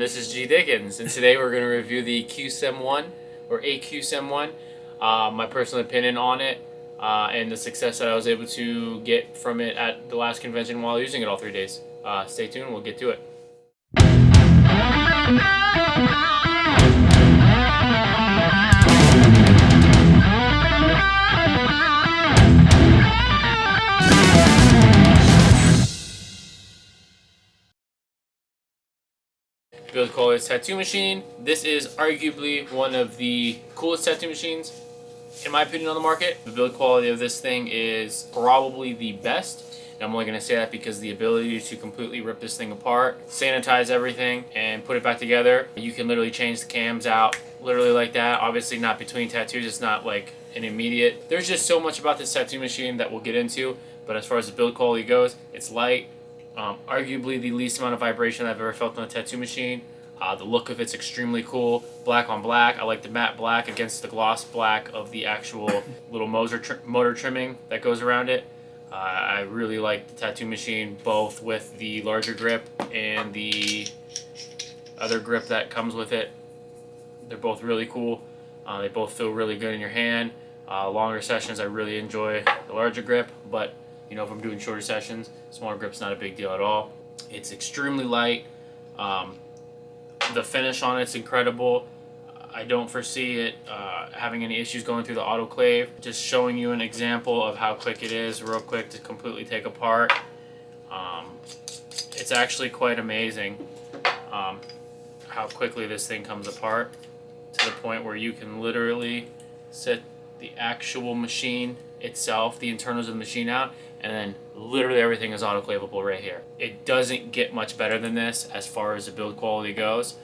This is G Dickens, and today we're going to review the Acus M1 or Acus M1, my personal opinion on it, and the success that I was able to get from it at the last convention while using it all 3 days. Stay tuned, we'll get to it. Build quality tattoo machine. This is arguably one of the coolest tattoo machines, in my opinion, on the market. The build quality of this thing is probably the best. And I'm only going to say that because the ability to completely rip this thing apart, sanitize everything, and put it back together. You can literally change the cams out literally like that. Obviously not between tattoos, it's not like an immediate. There's just so much about this tattoo machine that we'll get into, but as far as the build quality goes, it's light. Arguably the least amount of vibration I've ever felt on a tattoo machine. The look of it's extremely cool. Black on black. I like the matte black against the gloss black of the actual little motor trimming that goes around it. I really like the tattoo machine, both with the larger grip and the other grip that comes with it. They're both really cool. They both feel really good in your hand. Longer sessions, I really enjoy the larger grip, but you know, if I'm doing shorter sessions, smaller grip's not a big deal at all. It's extremely light. The finish on it's incredible. I don't foresee it having any issues going through the autoclave. Just showing you an example of how quick it is, real quick to completely take apart. It's actually quite amazing how quickly this thing comes apart, to the point where you can literally set the actual machine itself, the internals of the machine out, and then literally everything is autoclavable right here. It doesn't get much better than this as far as the build quality goes.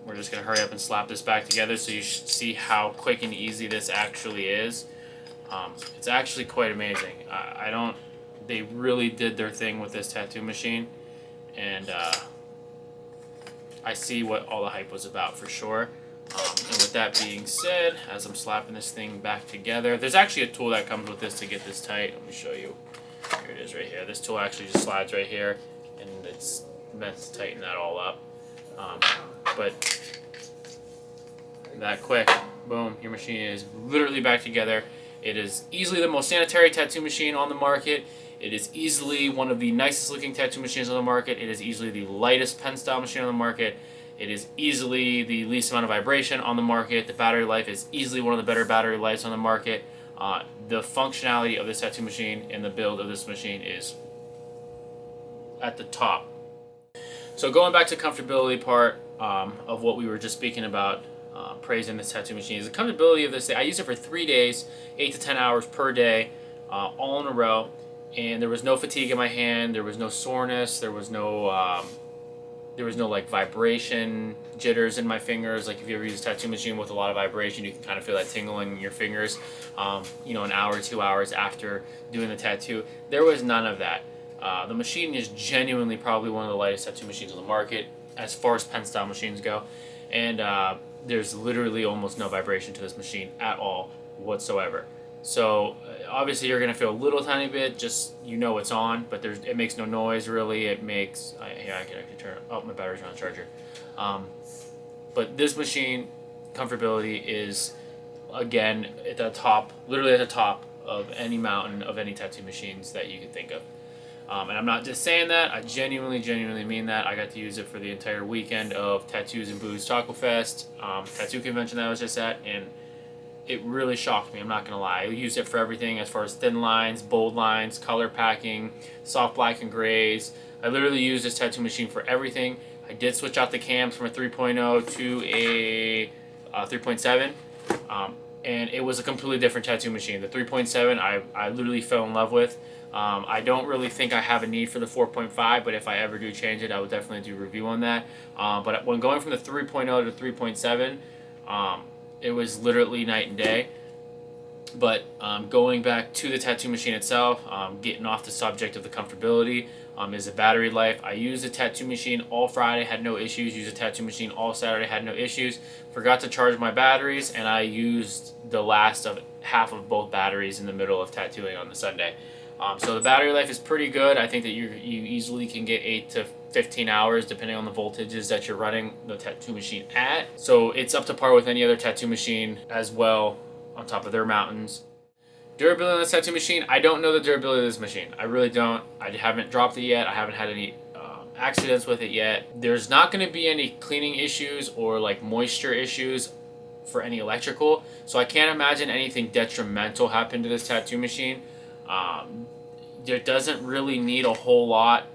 We're just gonna hurry up and slap this back together so you should see how quick and easy this actually is. It's actually quite amazing. They really did their thing with this tattoo machine, and I see what all the hype was about for sure. And with that being said, as I'm slapping this thing back together, there's actually a tool that comes with this to get this tight. Let me show you. Here it is right here. This tool actually just slides right here, and it's meant to tighten that all up. But that quick, boom, your machine is literally back together. It is easily the most sanitary tattoo machine on the market. It is easily one of the nicest looking tattoo machines on the market. It is easily the lightest pen style machine on the market. It is easily the least amount of vibration on the market. The battery life is easily one of the better battery lives on the market. The functionality of this tattoo machine and the build of this machine is at the top. So going back to the comfortability part of what we were just speaking about, praising this tattoo machine, is the comfortability of this. I used it for 3 days, 8 to 10 hours per day, all in a row, and there was no fatigue in my hand. There was no soreness. There was no like vibration, jitters in my fingers. Like if you ever use a tattoo machine with a lot of vibration, you can kind of feel that tingling in your fingers, you know, an hour, 2 hours after doing the tattoo. There was none of that. The machine is genuinely probably one of the lightest tattoo machines on the market as far as pen style machines go. And there's literally almost no vibration to this machine at all whatsoever. So obviously you're gonna feel a little tiny bit, just you know it's on, but it makes no noise really. It makes I can actually turn it. Oh, my battery's on charger. But this machine comfortability is again at the top, literally at the top of any mountain of any tattoo machines that you can think of. And I'm not just saying that, I genuinely mean that. I got to use it for the entire weekend of Tattoos and Booze Taco Fest, tattoo convention that I was just at, and it really shocked me, I'm not gonna lie. I used it for everything as far as thin lines, bold lines, color packing, soft black and grays. I literally used this tattoo machine for everything. I did switch out the cams from a 3.0 to a 3.7, and it was a completely different tattoo machine. The 3.7 I literally fell in love with. I don't really think I have a need for the 4.5, but if I ever do change it, I would definitely do a review on that. But when going from the 3.0 to 3.7, it was literally night and day. But going back to the tattoo machine itself, getting off the subject of the comfortability, is the battery life. I used the tattoo machine all Friday, had no issues. Used the tattoo machine all Saturday, had no issues. Forgot to charge my batteries, and I used the last of half of both batteries in the middle of tattooing on the Sunday. So the battery life is pretty good. I think that you easily can get 8 to 15 hours depending on the voltages that you're running the tattoo machine at. So it's up to par with any other tattoo machine as well, on top of their mountains. Durability on this tattoo machine, I don't know the durability of this machine. I really don't. I haven't dropped it yet. I haven't had any accidents with it yet. There's not going to be any cleaning issues or like moisture issues for any electrical, so I can't imagine anything detrimental happen to this tattoo machine. There doesn't really need a whole lot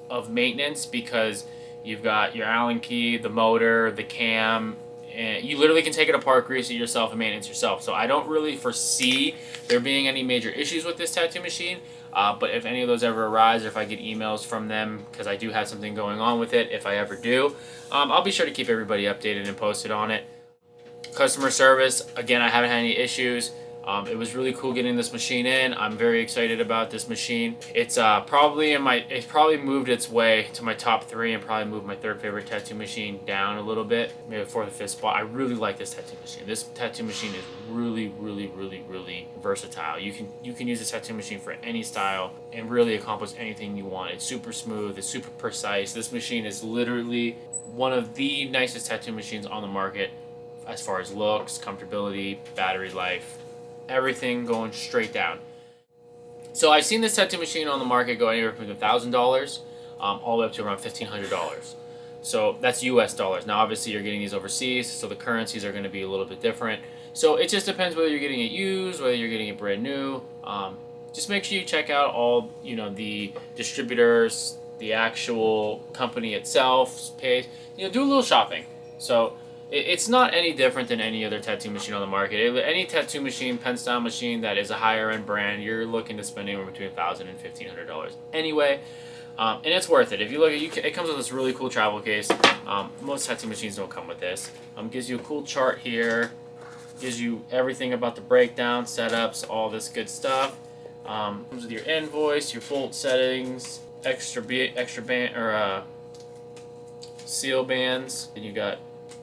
of maintenance because you've got your Allen key, the motor, the cam, and you literally can take it apart, grease it yourself, and maintenance yourself. So I don't really foresee there being any major issues with this tattoo machine. But if any of those ever arise, or if I get emails from them, because I do have something going on with it, if I ever do, I'll be sure to keep everybody updated and posted on it. Customer service, again, I haven't had any issues. It was really cool getting this machine in. I'm very excited about this machine. It's probably moved its way to my top 3 and probably moved my 3rd favorite tattoo machine down a little bit, maybe 4th or 5th spot. I really like this tattoo machine. This tattoo machine is really versatile. You can use this tattoo machine for any style and really accomplish anything you want. It's super smooth. It's super precise. This machine is literally one of the nicest tattoo machines on the market as far as looks, comfortability, battery life. Everything going straight down. So I've seen this tattoo machine on the market go anywhere from $1,000 all the way up to around $1,500. So that's US dollars. Now obviously you're getting these overseas, so the currencies are going to be a little bit different. So it just depends whether you're getting it used, whether you're getting it brand new. Just make sure you check out all the distributors, the actual company itself, page. Do a little shopping. So it's not any different than any other tattoo machine on the market. Any tattoo machine, pen style machine that is a higher end brand, you're looking to spend anywhere between $1,000 and $1,500 anyway. And it's worth it. If you look at it comes with this really cool travel case. Most tattoo machines don't come with this. Gives you a cool chart here. Gives you everything about the breakdown, setups, all this good stuff. Comes with your invoice, your bolt settings, extra band or seal bands, and you got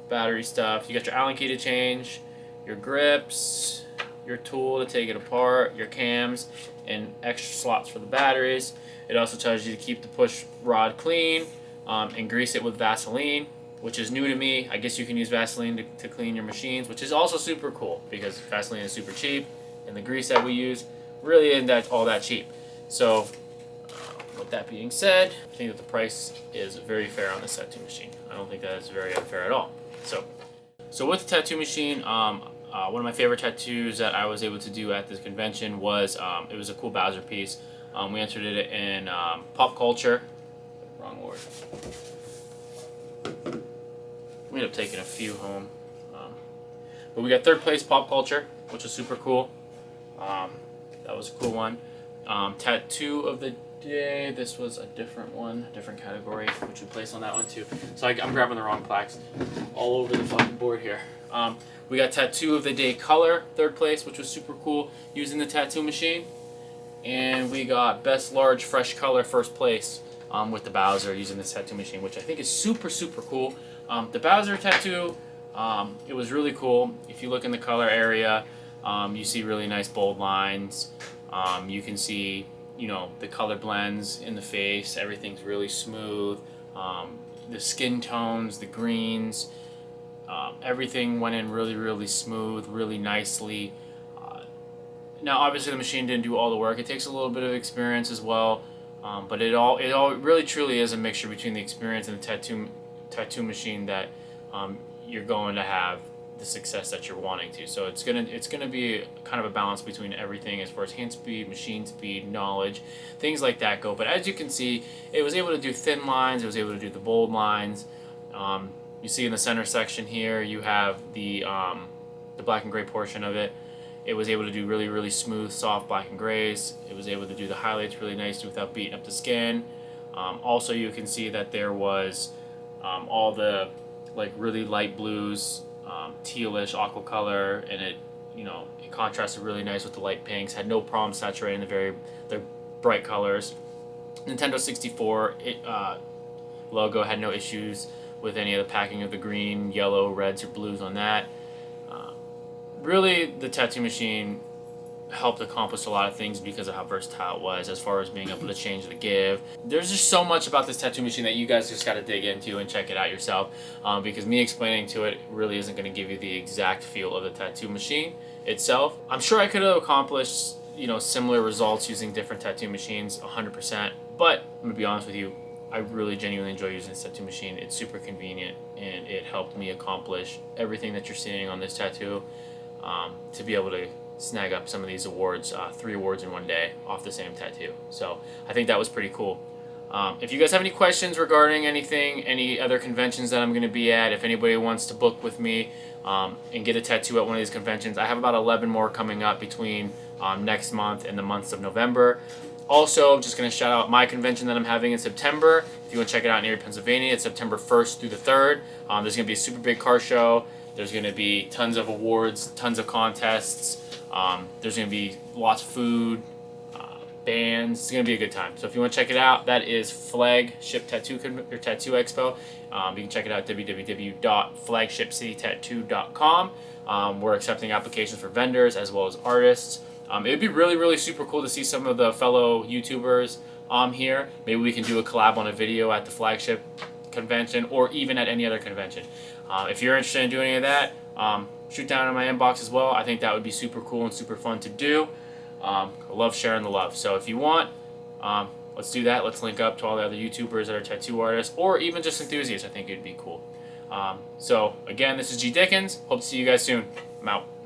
battery stuff. You got your Allen key to change, your grips, your tool to take it apart, your cams, and extra slots for the batteries. It also tells you to keep the push rod clean and grease it with Vaseline, which is new to me. I guess you can use Vaseline to clean your machines, which is also super cool because Vaseline is super cheap, and the grease that we use really isn't all that cheap. So with that being said, I think that the price is very fair on this tattoo machine. I don't think that is very unfair at all. So with the tattoo machine, one of my favorite tattoos that I was able to do at this convention was, it was a cool Bowser piece. We entered it in pop culture. Wrong word. We ended up taking a few home. But we got 3rd place pop culture, which was super cool. That was a cool one. Tattoo of the day, this was a different one, different category, which we placed on that one too. So I'm grabbing the wrong plaques all over the fucking board here. We got tattoo of the day color, 3rd place, which was super cool, using the tattoo machine. And we got best large fresh color, 1st place, with the Bowser using this tattoo machine, which I think is super cool. The Bowser tattoo, it was really cool. If you look in the color area, you see really nice bold lines. You can see the color blends in the face. Everything's really smooth. The skin tones, the greens, everything went in really smooth, really nicely. Now obviously the machine didn't do all the work. It takes a little bit of experience as well, but it all really truly is a mixture between the experience and the tattoo machine that you're going to have the success that you're wanting to. So it's gonna be kind of a balance between everything as far as hand speed, machine speed, knowledge, things like that go. But as you can see, it was able to do thin lines, it was able to do the bold lines. You see in the center section here, you have the black and gray portion of it. It was able to do really smooth, soft black and grays. It was able to do the highlights really nicely without beating up the skin. Also, you can see that there was all the really light blues, tealish aqua color, and it contrasted really nice with the light pinks. Had no problem saturating the bright colors. Nintendo 64 logo had no issues with any of the packing of the green, yellow, reds, or blues on that. Really, the tattoo machine helped accomplish a lot of things because of how versatile it was, as far as being able to change the give. There's just so much about this tattoo machine that you guys just got to dig into and check it out yourself, because me explaining to it really isn't going to give you the exact feel of the tattoo machine itself. I'm sure I could have accomplished, you know, similar results using different tattoo machines 100%, but I'm going to be honest with you, I really genuinely enjoy using this tattoo machine. It's super convenient, and it helped me accomplish everything that you're seeing on this tattoo, to be able to snag up some of these awards, 3 awards in one day off the same tattoo. So I think that was pretty cool. If you guys have any questions regarding anything, any other conventions that I'm going to be at, if anybody wants to book with me and get a tattoo at one of these conventions, I have about 11 more coming up between next month and the months of November. Also, I'm just going to shout out my convention that I'm having in September. If you want to check it out in Erie, Pennsylvania, it's September 1st through the 3rd. There's going to be a super big car show. There's going to be tons of awards, tons of contests. There's going to be lots of food, bands. It's going to be a good time. So if you want to check it out, that is Flagship Tattoo Expo. You can check it out at www.flagshipcitytattoo.com. We're accepting applications for vendors as well as artists. It would be really, really super cool to see some of the fellow YouTubers here. Maybe we can do a collab on a video at the Flagship convention, or even at any other convention. If you're interested in doing any of that, shoot down in my inbox as well. I think that would be super cool and super fun to do. I love sharing the love. So if you want, let's do that. Let's link up to all the other YouTubers that are tattoo artists, or even just enthusiasts. I think it'd be cool. So again, this is G Dickens. Hope to see you guys soon. I'm out.